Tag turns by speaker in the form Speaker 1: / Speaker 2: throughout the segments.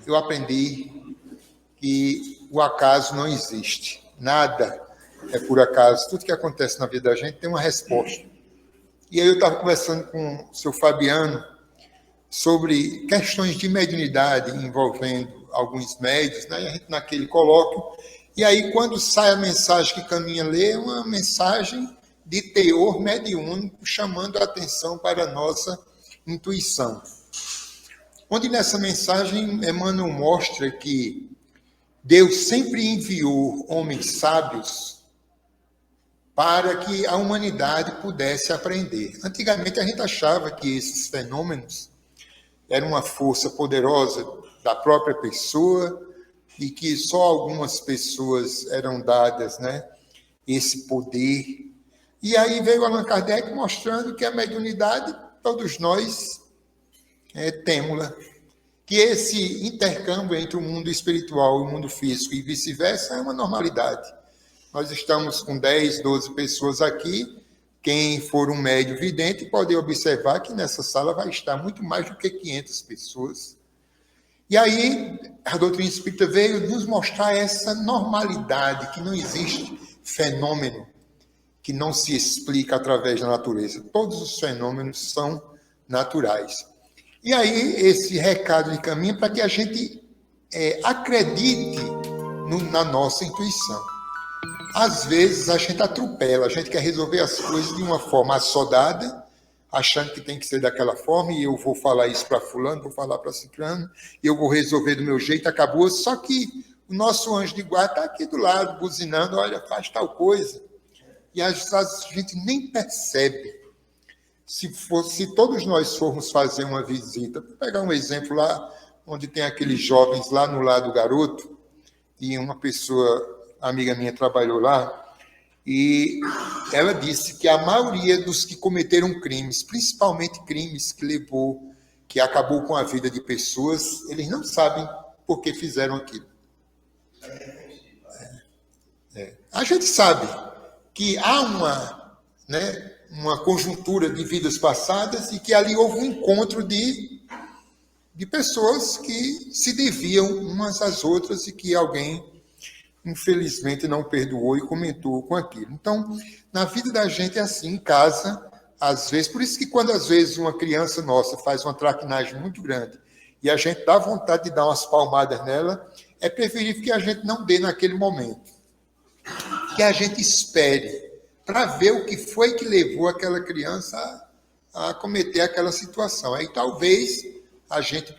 Speaker 1: Eu aprendi que o acaso não existe. Nada é por acaso. Tudo que acontece na vida da gente tem uma resposta. E aí eu estava conversando com o seu Fabiano sobre questões de mediunidade envolvendo alguns médios, né? E a gente naquele colóquio. E aí, quando sai a mensagem que Caminha lê, é uma mensagem de teor mediúnico, chamando a atenção para a nossa intuição. Onde nessa mensagem Emmanuel mostra que Deus sempre enviou homens sábios para que a humanidade pudesse aprender. Antigamente a gente achava que esses fenômenos eram uma força poderosa da própria pessoa e que só algumas pessoas eram dadas, né, esse poder. E aí veio Allan Kardec mostrando que a mediunidade, todos nós temos-la, que esse intercâmbio entre o mundo espiritual e o mundo físico e vice-versa é uma normalidade. Nós estamos com 10, 12 pessoas aqui. Quem for um médium vidente pode observar que nessa sala vai estar muito mais do que 500 pessoas. E aí a doutrina espírita veio nos mostrar essa normalidade, que não existe fenômeno que não se explica através da natureza. Todos os fenômenos são naturais. E aí esse recado de caminho para que a gente acredite na nossa intuição. Às vezes a gente atropela, a gente quer resolver as coisas de uma forma assodada, achando que tem que ser daquela forma, e eu vou falar isso para fulano, vou falar para ciclano, e eu vou resolver do meu jeito, acabou. Só que o nosso anjo de guarda está aqui do lado, buzinando, olha, faz tal coisa. E às vezes a gente nem percebe. Se todos nós formos fazer uma visita, vou pegar um exemplo lá, onde tem aqueles jovens lá no Lar do Garoto, e uma pessoa, amiga minha, trabalhou lá, e ela disse que a maioria dos que cometeram crimes, principalmente crimes que acabou com a vida de pessoas, eles não sabem por que fizeram aquilo. A gente sabe que há uma conjuntura de vidas passadas e que ali houve um encontro de pessoas que se deviam umas às outras e que alguém, infelizmente, não perdoou e comentou com aquilo. Então, na vida da gente é assim, em casa, às vezes, por isso que quando às vezes uma criança nossa faz uma traquinagem muito grande e a gente dá vontade de dar umas palmadas nela, é preferível que a gente não dê naquele momento. Que a gente espere para ver o que foi que levou aquela criança a cometer aquela situação. Aí talvez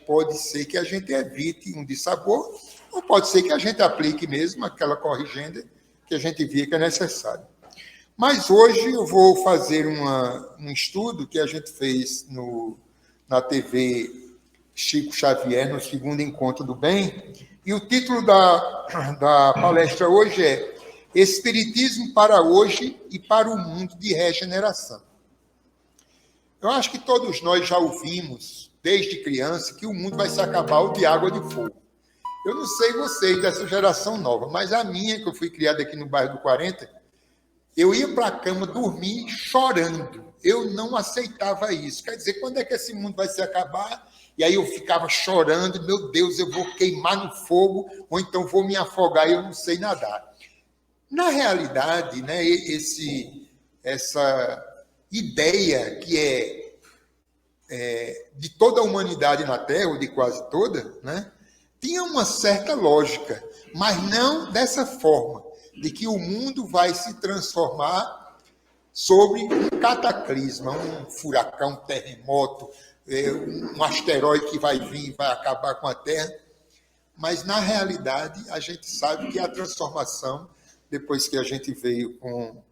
Speaker 1: pode ser que a gente evite um dissabor, ou pode ser que a gente aplique mesmo aquela corrigenda que a gente via que é necessário. Mas hoje eu vou fazer um estudo que a gente fez na TV Chico Xavier, no segundo Encontro do Bem, e o título da palestra hoje é Espiritismo para hoje e para o mundo de regeneração. Eu acho que todos nós já ouvimos, desde criança, que o mundo vai se acabar de água e de fogo. Eu não sei vocês dessa geração nova, mas a minha, que eu fui criada aqui no bairro do 40, eu ia para a cama dormir chorando. Eu não aceitava isso. Quer dizer, quando é que esse mundo vai se acabar? E aí eu ficava chorando, meu Deus, eu vou queimar no fogo, ou então vou me afogar e eu não sei nadar. Na realidade, né, essa ideia que de toda a humanidade na Terra, ou de quase toda, né, tinha uma certa lógica, mas não dessa forma, de que o mundo vai se transformar sobre um cataclisma, um furacão, um terremoto, um asteroide que vai vir e vai acabar com a Terra. Mas, na realidade, a gente sabe que a transformação, depois que a gente veio com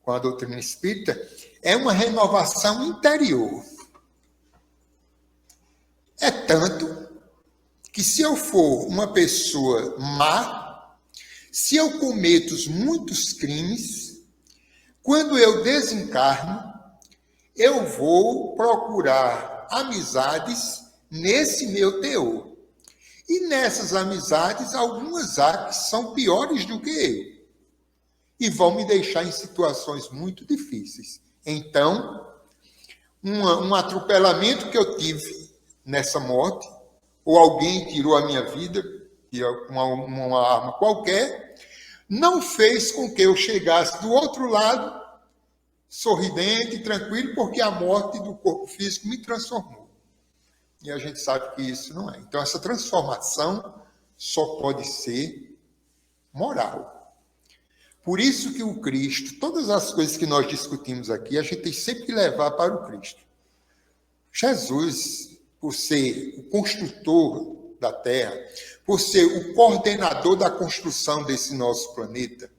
Speaker 1: a doutrina espírita, é uma renovação interior. É tanto que se eu for uma pessoa má, se eu cometo muitos crimes, quando eu desencarno, eu vou procurar amizades nesse meu teor. E nessas amizades, algumas há que são piores do que eu. E vão me deixar em situações muito difíceis. Então, um atropelamento que eu tive nessa morte, ou alguém tirou a minha vida, com uma arma qualquer, não fez com que eu chegasse do outro lado, sorridente, tranquilo, porque a morte do corpo físico me transformou. E a gente sabe que isso não é. Então, essa transformação só pode ser moral. Por isso que o Cristo, todas as coisas que nós discutimos aqui, a gente tem sempre que levar para o Cristo. Jesus, por ser o construtor da Terra, por ser o coordenador da construção desse nosso planeta,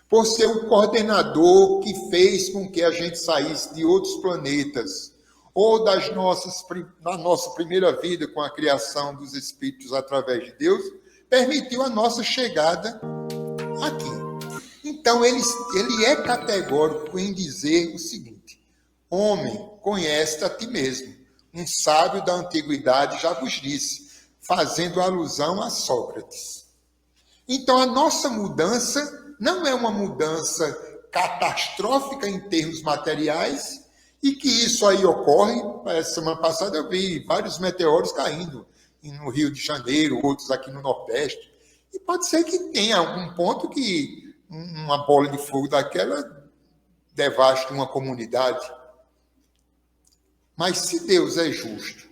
Speaker 1: por ser o coordenador que fez com que a gente saísse de outros planetas, ou da nossa primeira vida com a criação dos espíritos através de Deus, permitiu a nossa chegada aqui. Então, ele é categórico em dizer o seguinte: homem, conhece a ti mesmo. Um sábio da antiguidade já vos disse, fazendo alusão a Sócrates. Então, a nossa mudança não é uma mudança catastrófica em termos materiais, e que isso aí ocorre. Semana passada eu vi vários meteoros caindo no Rio de Janeiro, outros aqui no Nordeste. E pode ser que tenha algum ponto que uma bola de fogo daquela devaste uma comunidade. Mas se Deus é justo,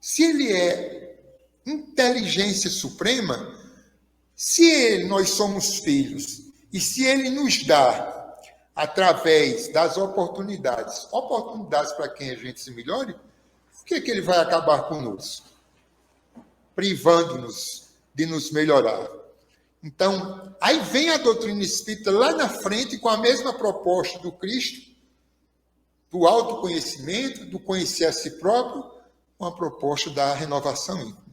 Speaker 1: se ele é inteligência suprema, se nós somos filhos, e se ele nos dá, através das oportunidades para quem a gente se melhore, por que ele vai acabar conosco? Privando-nos de nos melhorar. Então, aí vem a doutrina espírita lá na frente com a mesma proposta do Cristo, do autoconhecimento, do conhecer a si próprio, com a proposta da renovação íntima.